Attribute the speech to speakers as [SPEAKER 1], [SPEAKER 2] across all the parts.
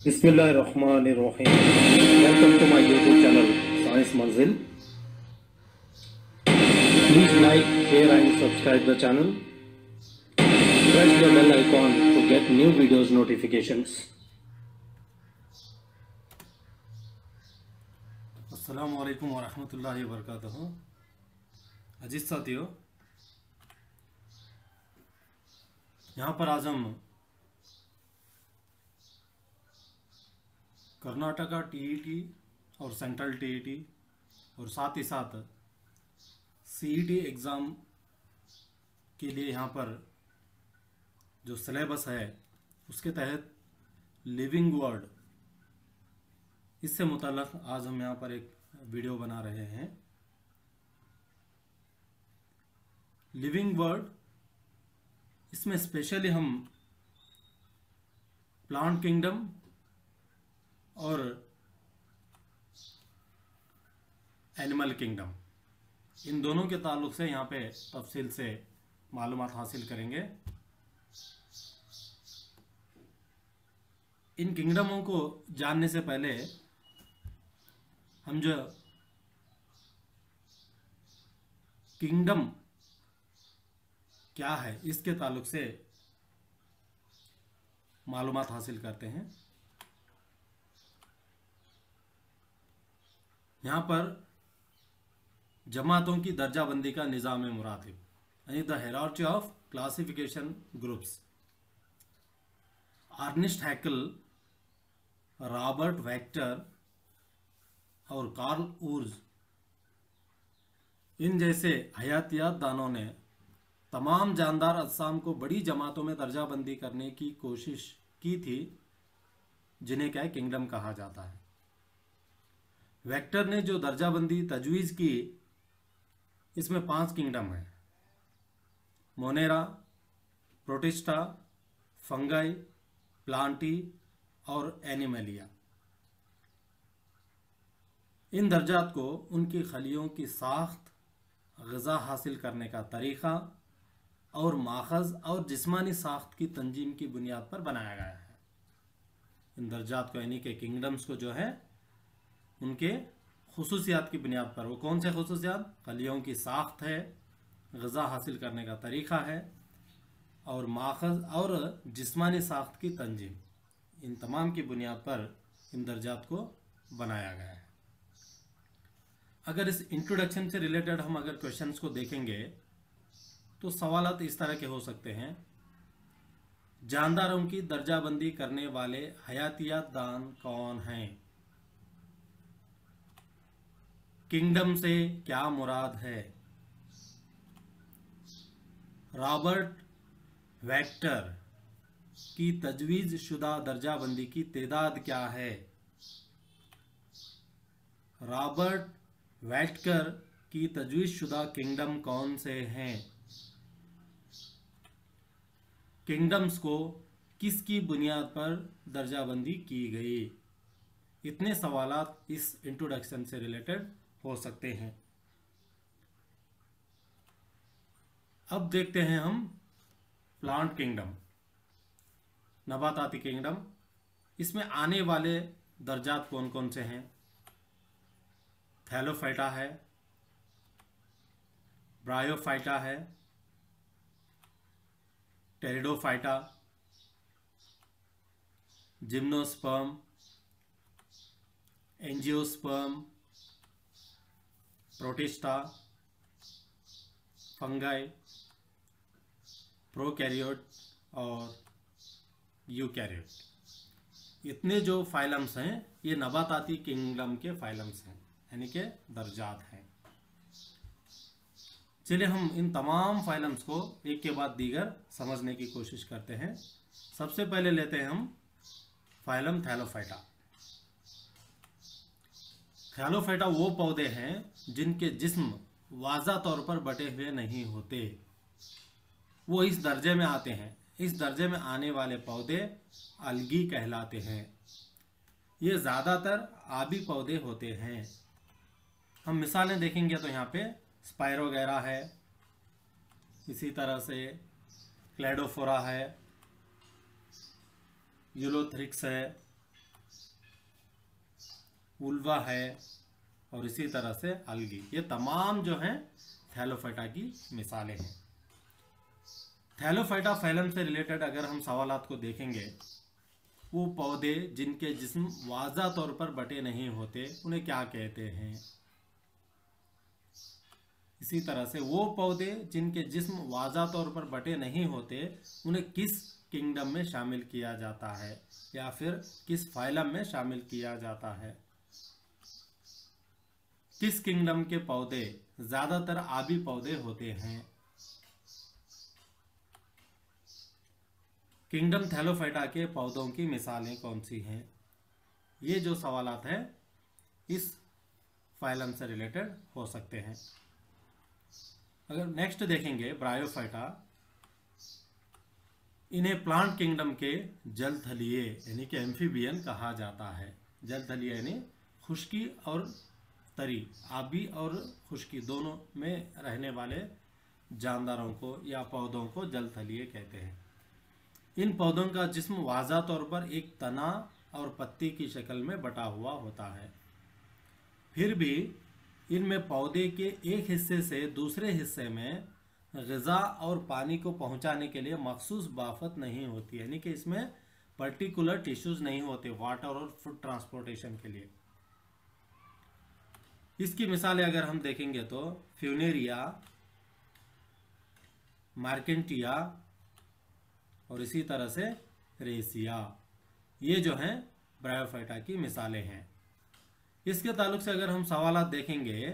[SPEAKER 1] बिस्मिल्लाहिर्रहमानिर्रहीम। Welcome to my YouTube channel science Manzil. Please like, share and subscribe the channel. Press the bell icon to get new videos notifications.
[SPEAKER 2] अस्सलामु अलैकुम वरहमतुल्लाहि वबरकातुहू। अजीज साथियों, यहाँ पर आज हम कर्नाटका टीईटी और सेंट्रल टीईटी और साथ ही साथ सीईटी एग्ज़ाम के लिए यहाँ पर जो सिलेबस है उसके तहत लिविंग वर्ड, इससे मुताल्लिक़ आज हम यहाँ पर एक वीडियो बना रहे हैं। लिविंग वर्ड, इसमें स्पेशली हम प्लांट किंगडम और एनिमल किंगडम, इन दोनों के ताल्लुक से यहाँ पे तफसील से मालूमात हासिल करेंगे। इन किंगडमों को जानने से पहले हम जो किंगडम क्या है इसके ताल्लुक से मालूमात हासिल करते हैं। यहाँ पर जमातों की दर्जाबंदी का निज़ाम मुरातिब, यानी the hierarchy of classification groups. Ernest Haeckel, Robert वेक्टर और कार्ल उर्ज, इन जैसे हयातियात दानों ने तमाम जानदार अजसाम को बड़ी जमातों में दर्जाबंदी करने की कोशिश की थी, जिन्हें क्या किंगडम कहा जाता है। वेक्टर ने जो दर्जाबंदी तजवीज़ की, इसमें 5 किंगडम हैं: मोनेरा, प्रोटिस्टा, फंगाई, प्लांटी और एनिमलिया। इन दर्जात को उनकी खलियों की साख्त, ग़िज़ा हासिल करने का तरीक़ा और माखज़ और जिस्मानी साख्त की तंजीम की बुनियाद पर बनाया गया है। इन दर्जात को, यानी कि किंगडम्स को जो है उनके खुसूसियात की बुनियाद पर, वो कौन से खुसूसियात? खलियों की साख्त है, ग़िज़ा हासिल करने का तरीक़ा है और माखज़ और जिस्मानी साख्त की तंजीम, इन तमाम की बुनियाद पर इन दर्जात को बनाया गया है। अगर इस इंट्रोडक्शन से रिलेटेड हम अगर क्वेश्चंस को देखेंगे तो सवालात इस तरह के हो सकते हैं: जानदारों की दर्जाबंदी करने वाले हयातियात दान कौन हैं? किंगडम से क्या मुराद है? रॉबर्ट वेक्टर की तजवीज़ शुदा दर्जाबंदी की तादाद क्या है? रॉबर्ट वेक्टर की तजवीज़ शुदा किंगडम कौन से हैं? किंगडम्स को किसकी बुनियाद पर दर्जाबंदी की गई? इतने सवालात इस इंट्रोडक्शन से रिलेटेड हो सकते हैं। अब देखते हैं हम प्लांट किंगडम, नबाताती किंगडम। इसमें आने वाले दर्जात कौन कौन से हैं? थैलोफाइटा है, ब्रायोफाइटा है, pteridophyta, gymnosperm, angiosperm, protista, fungi, prokaryote और यूकैरियोट। इतने जो फाइलम्स हैं ये नबाताती किंगडम के फाइलम्स हैं, यानी कि दर्जात हैं। चलिए हम इन तमाम फाइलम्स को एक के बाद दीगर समझने की कोशिश करते हैं। सबसे पहले लेते हैं हम फाइलम थैलोफाइटा। थैलोफाइटा वो पौधे हैं जिनके जिस्म वाज़ा तौर पर बटे हुए नहीं होते, वो इस दर्जे में आते हैं। इस दर्जे में आने वाले पौधे अलगी कहलाते हैं। ये ज़्यादातर आबी पौधे होते हैं। हम मिसालें देखेंगे तो यहाँ पे स्पायरोगैरा है, इसी तरह से क्लेडोफोरा है, यूलोथ्रिक्स है, उल्वा है, और इसी तरह से अलगी। ये तमाम जो हैं थैलोफाइटा की मिसालें हैं। थैलोफाइटा फाइलम से रिलेटेड अगर हम सवालात को देखेंगे, वो पौधे जिनके जिस्म वाज़ा तौर पर बटे नहीं होते उन्हें क्या कहते हैं। इसी तरह से वो पौधे जिनके जिस्म वाज़ा तौर पर बटे नहीं होते उन्हें किस किंगडम में शामिल किया जाता है, या फिर किस फाइलम में शामिल किया जाता है। किस किंगडम के पौधे ज़्यादातर आबी पौधे होते हैं। किंगडम थैलोफाइटा के पौधों की मिसालें कौन सी हैं। ये जो सवालात हैं इस फाइलम से रिलेटेड हो सकते हैं। अगर नेक्स्ट देखेंगे ब्रायोफाइटा, इन्हें प्लांट किंगडम के जलथलीय यानी कि एम्फीबियन कहा जाता है। जलथलीय यानी खुश्की और तरी, आबी और खुश्की दोनों में रहने वाले जानदारों को या पौधों को जलथलीय कहते हैं। इन पौधों का जिस्म वाज़ा तौर पर एक तना और पत्ती की शक्ल में बटा हुआ होता है। फिर भी इनमें पौधे के एक हिस्से से दूसरे हिस्से में ग़िज़ा और पानी को पहुंचाने के लिए मखसूस बाफत नहीं होती, यानी कि इसमें पर्टिकुलर टिश्यूज़ नहीं होते वाटर और फूड ट्रांसपोर्टेशन के लिए। इसकी मिसालें अगर हम देखेंगे तो फ्यूनेरिया, मार्केंटिया और इसी तरह से रेसिया, ये जो हैं ब्रायोफाइटा की मिसालें हैं। इसके ताल्लुक से अगर हम सवालात देखेंगे,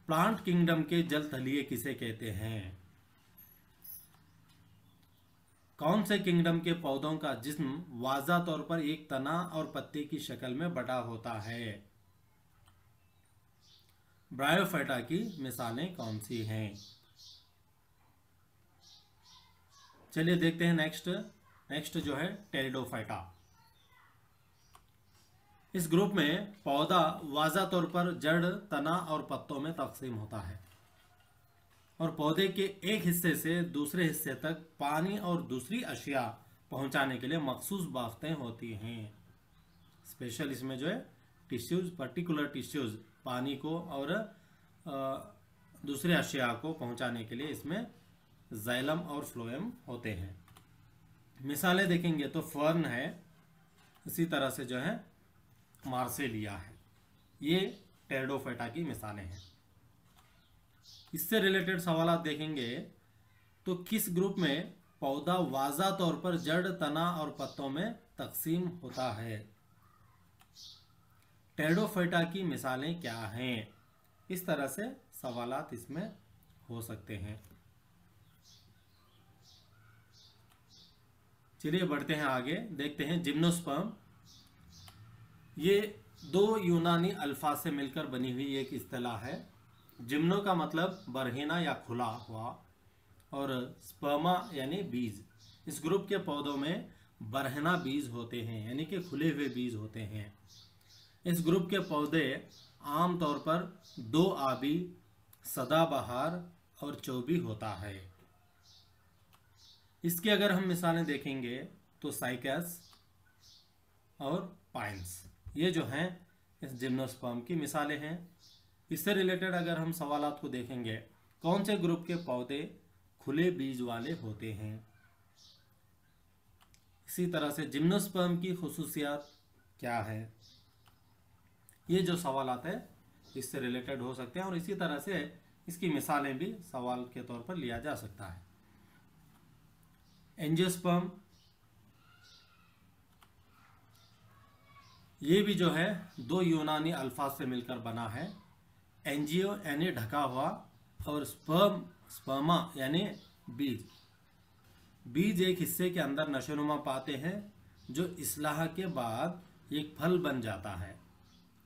[SPEAKER 2] प्लांट किंगडम के जलथलीय किसे कहते हैं। कौन से किंगडम के पौधों का जिस्म वाज़ा तौर पर एक तना और पत्ते की शक्ल में बटा होता है। ब्रायोफाइटा की मिसालें कौन सी हैं। चलिए देखते हैं नेक्स्ट जो है टेरिडोफाइटा। इस ग्रुप में पौधा वाज़ा तौर पर जड़, तना और पत्तों में तकसीम होता है और पौधे के एक हिस्से से दूसरे हिस्से तक पानी और दूसरी अशिया पहुंचाने के लिए मखसूस बाफ्तें होती हैं। स्पेशल इसमें जो है टिश्यूज, पर्टिकुलर टिश्यूज पानी को और दूसरे अशिया को पहुंचाने के लिए इसमें जाइलम और फ्लोएम होते हैं। मिसालें देखेंगे तो फर्न है, इसी तरह से जो है मार्सेलिया है। ये टेरिडोफाइटा की मिसालें हैं। इससे रिलेटेड सवाल देखेंगे तो किस ग्रुप में पौधा वाज़ा तौर पर जड़, तना और पत्तों में तकसीम होता है। टेरिडोफाइटा की मिसालें क्या हैं। इस तरह से सवालात इसमें हो सकते हैं। चलिए बढ़ते हैं आगे, देखते हैं जिम्नोस्पर्म। ये दो यूनानी अल्फाज से मिलकर बनी हुई एक इस्तिलाह है। जिम्नो का मतलब बरहीना या खुला हुआ और स्पर्मा यानी बीज। इस ग्रुप के पौधों में बरहना बीज होते हैं, यानी कि खुले हुए बीज होते हैं। इस ग्रुप के पौधे आमतौर पर दो आबी, सदाबहार और चौबी होता है। इसकी अगर हम मिसालें देखेंगे तो साइकस और पाइन्स, ये जो हैं इस जिम्नोस्पर्म की मिसालें हैं। इससे रिलेटेड अगर हम सवालात को देखेंगे, कौन से ग्रुप के पौधे खुले बीज वाले होते हैं। इसी तरह से जिम्नोस्पर्म की खुसूसियात क्या है। ये जो सवालात है इससे रिलेटेड हो सकते हैं और इसी तरह से इसकी मिसालें भी सवाल के तौर पर लिया जा सकता है। एंजियोस्पर्म, ये भी जो है दो यूनानी अल्फाज से मिलकर बना है। एंजियो यानी ढका हुआ और स्पर्म, स्पर्मा यानी बीज। बीज एक हिस्से के अंदर नशोनुमा पाते हैं जो इस्लाह के बाद एक फल बन जाता है।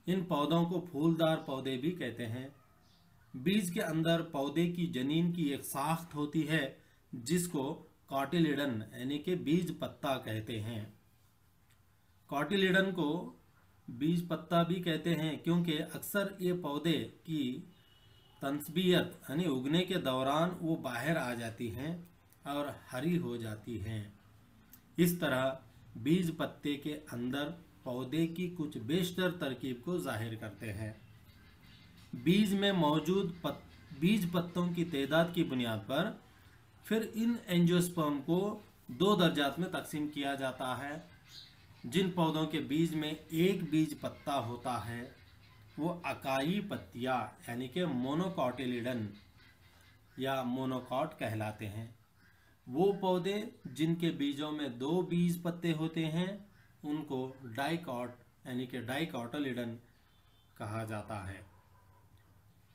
[SPEAKER 2] इन पौधों को फूलदार पौधे भी कहते हैं। बीज के अंदर पौधे की जनीन की एक साख्त होती है जिसको कॉटिलिडन यानी कि बीज पत्ता कहते हैं। कॉटिलिडन को बीज पत्ता भी कहते हैं क्योंकि अक्सर ये पौधे की तंसबियत यानी उगने के दौरान वो बाहर आ जाती हैं और हरी हो जाती हैं। इस तरह बीज पत्ते के अंदर पौधे की कुछ बेशतर तरकीब को जाहिर करते हैं। बीज में मौजूद बीज पत्तों की तादाद की बुनियाद पर फिर इन एंजियोस्पर्म को 2 दर्जात में तकसीम किया जाता है। जिन पौधों के बीज में एक बीज पत्ता होता है वो अकाई पत्तियाँ यानी कि मोनोकॉटिलिडन या मोनोकॉट कहलाते हैं। वो पौधे जिनके बीजों में 2 बीज पत्ते होते हैं उनको डाइकॉट यानी कि डाइकॉटिलिडन कहा जाता है।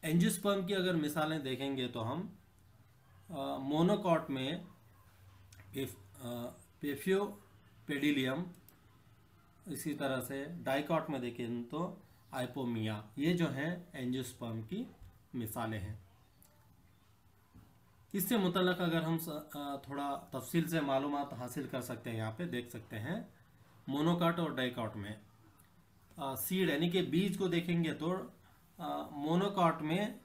[SPEAKER 2] एंजियोस्पर्म की अगर मिसालें देखेंगे तो हम मोनोकॉट में पेफियोपेडिलियम, इसी तरह से डाइकॉट में देखें तो आइपोमिया, ये जो हैं एंजियोस्पर्म की मिसालें हैं। इससे मुतल्लक अगर हम थोड़ा तफसील से मालूमात हासिल कर सकते हैं, यहाँ पे देख सकते हैं मोनोकॉट और डाइकॉट में सीड यानी कि बीज को देखेंगे तो मोनोकॉट में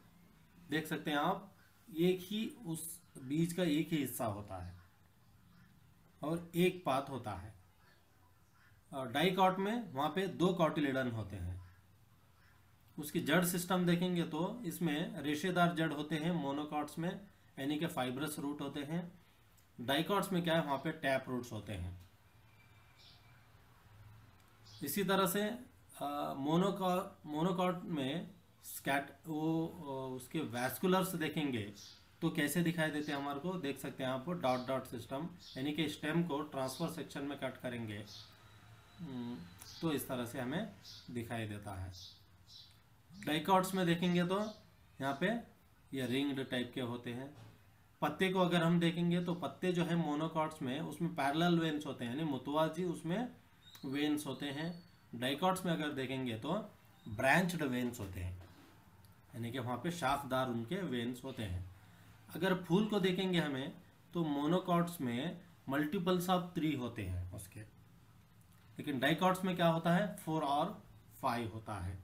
[SPEAKER 2] देख सकते हैं आप एक ही उस बीज का एक ही हिस्सा होता है और एक पात होता है। और डाइकॉट में वहाँ पे 2 कॉटिलिडन होते हैं। उसकी जड़ सिस्टम देखेंगे तो इसमें रेशेदार जड़ होते हैं मोनोकॉट्स में, यानी कि फाइब्रस रूट होते हैं। डाइकॉट्स में क्या है, वहाँ पे टैप रूट्स होते हैं। इसी तरह से मोनोकॉट में उसके वैस्कुलर्स देखेंगे तो कैसे दिखाई देते हैं हमारे को, देख सकते हैं आप डॉट डॉट सिस्टम, यानी कि स्टेम को ट्रांसफर सेक्शन में कट करेंगे तो इस तरह से हमें दिखाई देता है। डाइकॉट्स में देखेंगे तो यहाँ पे ये रिंग्ड टाइप के होते हैं। पत्ते को अगर हम देखेंगे तो पत्ते जो है मोनोकॉट्स में उसमें पैरेलल वेन्स होते हैं, यानी मुतवाजी उसमें वेन्स होते हैं। डाइकॉट्स में अगर देखेंगे तो ब्रांच्ड वेन्स होते हैं, यानी कि वहाँ पे शाखदार उनके वेन्स होते हैं। अगर फूल को देखेंगे हमें तो मोनोकॉट्स में मल्टीपल्स ऑफ 3 होते हैं उसके, लेकिन डाइकॉट्स में क्या होता है 4 और 5 होता है।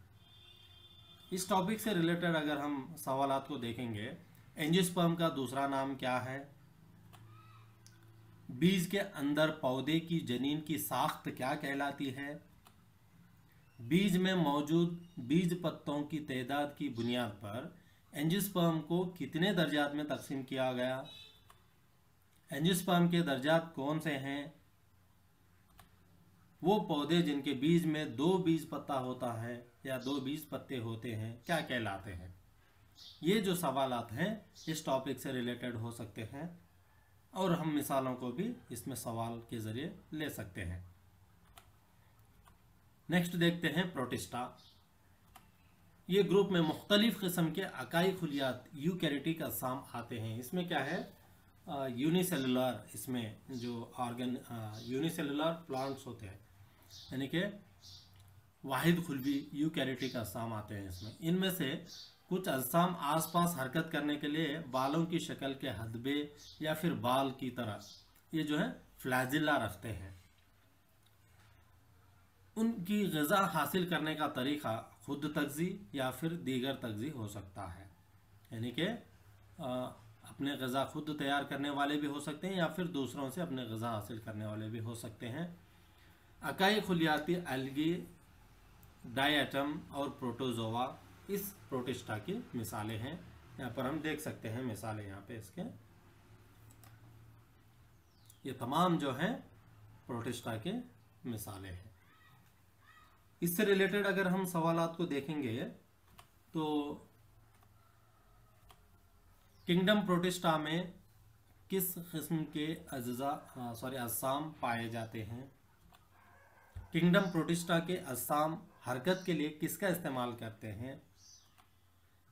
[SPEAKER 2] इस टॉपिक से रिलेटेड अगर हम सवालात को देखेंगे, एंजियोस्पर्म का दूसरा नाम क्या है, बीज के अंदर पौधे की जनीन की साख्त क्या कहलाती है, बीज में मौजूद बीज पत्तों की तादाद की बुनियाद पर एंजियोस्पर्म को कितने दर्जात में तकसीम किया गया, एंजियोस्पर्म के दर्जात कौन से हैं, वो पौधे जिनके बीज में 2 बीज पत्ता होता है या 2 बीज पत्ते होते हैं क्या कहलाते हैं। ये जो सवालात हैं इस टॉपिक से रिलेटेड हो सकते हैं और हम मिसालों को भी इसमें सवाल के जरिए ले सकते हैं। नेक्स्ट देखते हैं प्रोटिस्टा। ये ग्रुप में मुख्तलिफ किस्म के अकाई खुलियात यूकैरियोटिक अक़साम आते हैं। इसमें क्या है यूनिसेलुलर, इसमें जो ऑर्गन यूनिसेलुलर प्लांट्स होते हैं, यानी कि वाहिद खुलवी यूकैरियोटिक अक़साम आते हैं इसमें। इनमें से कुछ अक़साम आसपास हरकत करने के लिए बालों की शक्ल के हदबे या फिर बाल की तरह ये जो है फ्लैजिला रखते हैं। उनकी ग़िज़ा हासिल करने का तरीक़ा खुद तग़ज़ी या फिर दीगर तग़ज़ी हो सकता है, यानी कि अपने ग़िज़ा खुद तैयार करने वाले भी हो सकते हैं या फिर दूसरों से अपने ग़िज़ा हासिल करने वाले भी हो सकते हैं। अकाई खुलियाती एल्गी, डायटम और प्रोटोजोआ इस प्रोटिस्टा की मिसालें हैं। यहाँ पर हम देख सकते हैं मिसालें, यहाँ पे इसके ये तमाम जो हैं प्रोटिस्टा के मिसालें हैं। इससे रिलेटेड अगर हम सवालात को देखेंगे तो किंगडम प्रोटिस्टा में किस किस्म के अज़साम पाए जाते हैं, किंगडम प्रोटिस्टा के अज़साम हरकत के लिए किसका इस्तेमाल करते हैं,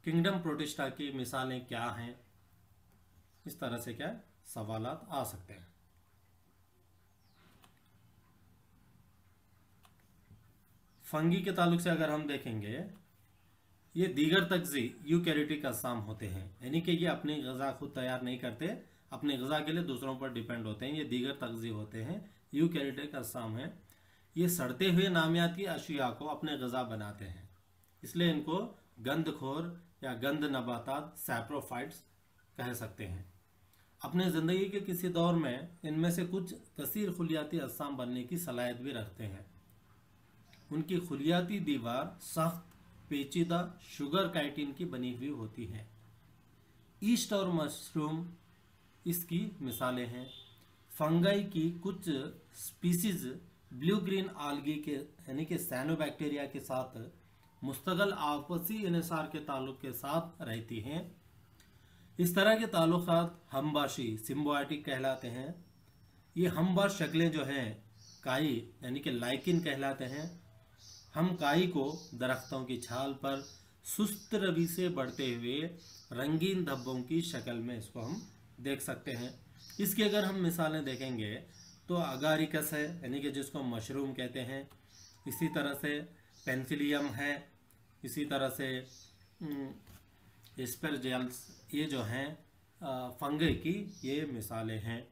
[SPEAKER 2] किंगडम प्रोटिस्टा की मिसालें क्या हैं, इस तरह से क्या सवालात आ सकते हैं। फंगी के ताल्लुक से अगर हम देखेंगे, ये दीगर तग़ज़ी यूकैरियोटिक अक़साम होते हैं, यानी कि ये अपनी ग़िज़ा खुद तैयार नहीं करते, अपनी ग़िज़ा के लिए दूसरों पर डिपेंड होते हैं। ये दीगर तग़ज़ी होते हैं, यूकैरियोटिक अक़साम हैं। ये सड़ते हुए नामियाती अशिया को अपने ग़िज़ा बनाते हैं, इसलिए इनको गंधखोर या गंध नबातात सैप्रोफाइट्स कह सकते हैं। अपने ज़िंदगी के किसी दौर में इनमें से कुछ कसीर खुलियाती अक़साम बनने की सलाहियत भी रखते हैं। उनकी खुलियाती दीवार सख्त पेचीदा शुगर काइटिन की बनी हुई होती है। ईस्ट और मशरूम इसकी मिसालें हैं। फंगाई की कुछ स्पीसीज ब्लू ग्रीन आल्गी के यानी कि साइनोबैक्टीरिया के साथ मुस्तकिल आपसी इन्हिसार के ताल्लुक के साथ रहती हैं। इस तरह के ताल्लुकात हमबाशी सिम्बायोटिक कहलाते हैं। ये हमबाश शक्लें जो हैं काई यानी कि लाइकिन कहलाते हैं। हम काई को दरख्तों की छाल पर सुस्त रवि से बढ़ते हुए रंगीन धब्बों की शक्ल में इसको हम देख सकते हैं। इसकी अगर हम मिसालें देखेंगे तो अगारिकस है यानी कि जिसको मशरूम कहते हैं, इसी तरह से पेंसिलियम है, इसी तरह से एस्परजिलस, ये जो हैं फंगई की ये मिसालें हैं।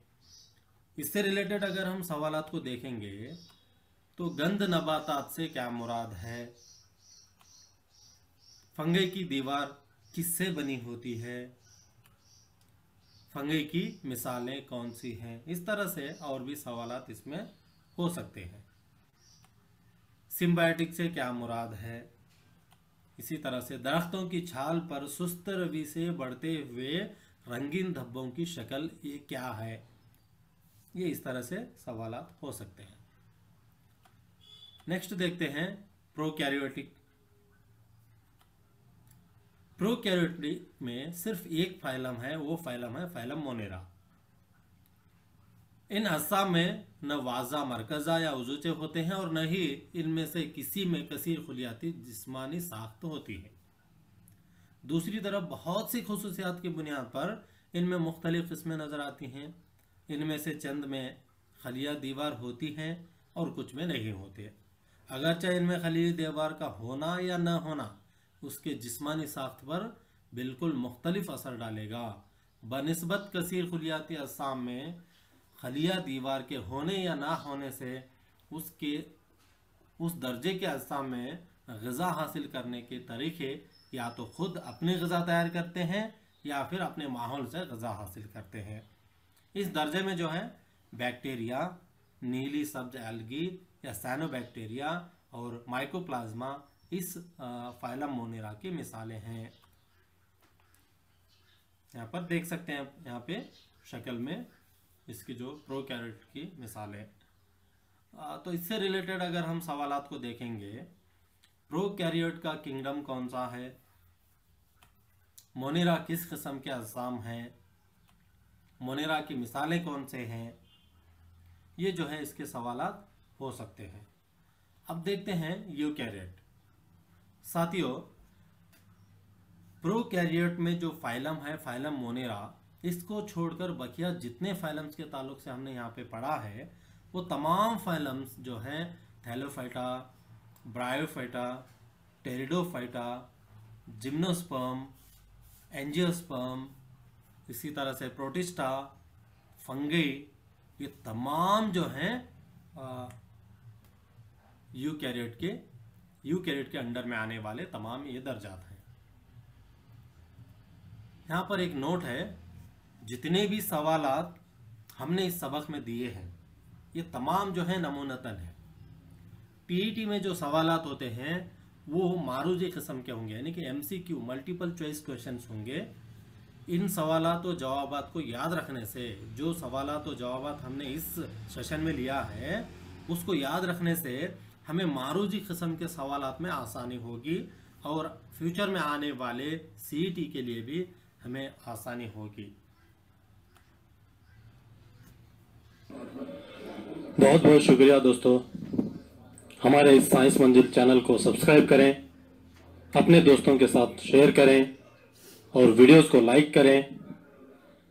[SPEAKER 2] इससे रिलेटेड अगर हम सवालात को देखेंगे तो गंध नबातात से क्या मुराद है, फंगई की दीवार किससे बनी होती है, फंगई की मिसालें कौन सी हैं, इस तरह से और भी सवालात इसमें हो सकते हैं। सिम्बायोटिक से क्या मुराद है, इसी तरह से दरख्तों की छाल पर सुस्त रवि से बढ़ते हुए रंगीन धब्बों की शक्ल ये क्या है, ये इस तरह से सवालात हो सकते हैं। नेक्स्ट देखते हैं प्रोकैरियोटिक। प्रोकैरियोटिक में सिर्फ एक फाइलम है, वो फाइलम है फाइलम मोनेरा। इन अज्जा में न वाजा मरकज़ा या उज़ूचे होते हैं और न ही इनमें से किसी में कसीर खुलियाती जिस्मानी साख्त होती है। दूसरी तरफ बहुत सी खुसूसियात की बुनियाद पर इनमें मुख्तलिफ किस्में नज़र आती हैं। इनमें से चंद में खलिया दीवार होती हैं और कुछ में नहीं होते। अगरचे इनमें खलिया दीवार का होना या न होना उसके जिस्मानी साख्त पर बिल्कुल मुख्तलिफ असर डालेगा। बनिस्बत कसीर खुलियाती अज्साम में खलिया दीवार के होने या ना होने से उसके उस दर्जे के अज्साम में ग़िज़ा हासिल करने के तरीक़े या तो ख़ुद अपनी ग़िज़ा तैयार करते हैं या फिर अपने माहौल से ग़िज़ा हासिल करते हैं। इस दर्जे में जो है बैक्टीरिया, नीली सब्ज एल्गी या साइनोबैक्टीरिया और माइकोप्लाज्मा इस फाइलम मोनेरा की मिसालें हैं। यहाँ पर देख सकते हैं, यहाँ पे शक्ल में इसकी जो प्रोकैरियोट की मिसालें। तो इससे रिलेटेड अगर हम सवालात को देखेंगे, प्रोकैरियोट का किंगडम कौन सा है, मोनेरा किस किस्म के अज़साम हैं, मोनेरा की मिसालें कौन से हैं, ये जो है इसके सवालात हो सकते हैं। अब देखते हैं यूकैरियोट। साथियों, प्रोकैरियोट में जो फाइलम है फाइलम मोनेरा, इसको छोड़कर बकिया जितने फाइलम्स के ताल्लुक से हमने यहाँ पे पढ़ा है वो तमाम फाइलम्स जो हैं Thallophyta, bryophyta, pteridophyta, gymnosperm, angiosperm, इसी तरह से प्रोटिस्टा, फंगी, ये तमाम जो हैं यूकैरियोट के अंडर में आने वाले तमाम ये दर्जात हैं। यहाँ पर एक नोट है, जितने भी सवालात हमने इस सबक में दिए हैं ये तमाम जो है नमूनतन है। टीईटी में जो सवालात होते हैं वो मारूजी किस्म के होंगे, यानी कि एमसीक्यू मल्टीपल चॉइस क्वेश्चंस होंगे। इन सवालात और जवाबात को याद रखने से, जो सवालात और जवाबात हमने इस सेशन में लिया है उसको याद रखने से हमें मारूजी किस्म के सवालात में आसानी होगी और फ्यूचर में आने वाले सीईटी के लिए भी हमें आसानी होगी।
[SPEAKER 1] बहुत बहुत शुक्रिया दोस्तों। हमारे इस साइंस मंजिल चैनल को सब्सक्राइब करें, अपने दोस्तों के साथ शेयर करें और वीडियोस को लाइक करें,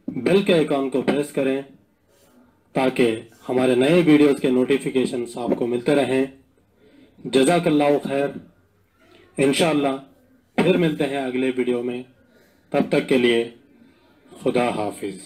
[SPEAKER 1] बेल के आइकॉन को प्रेस करें ताकि हमारे नए वीडियोस के नोटिफिकेशंस आपको मिलते रहें। जज़ाकल्लाहु खैर। इंशाअल्लाह फिर मिलते हैं अगले वीडियो में, तब तक के लिए खुदा हाफिज़।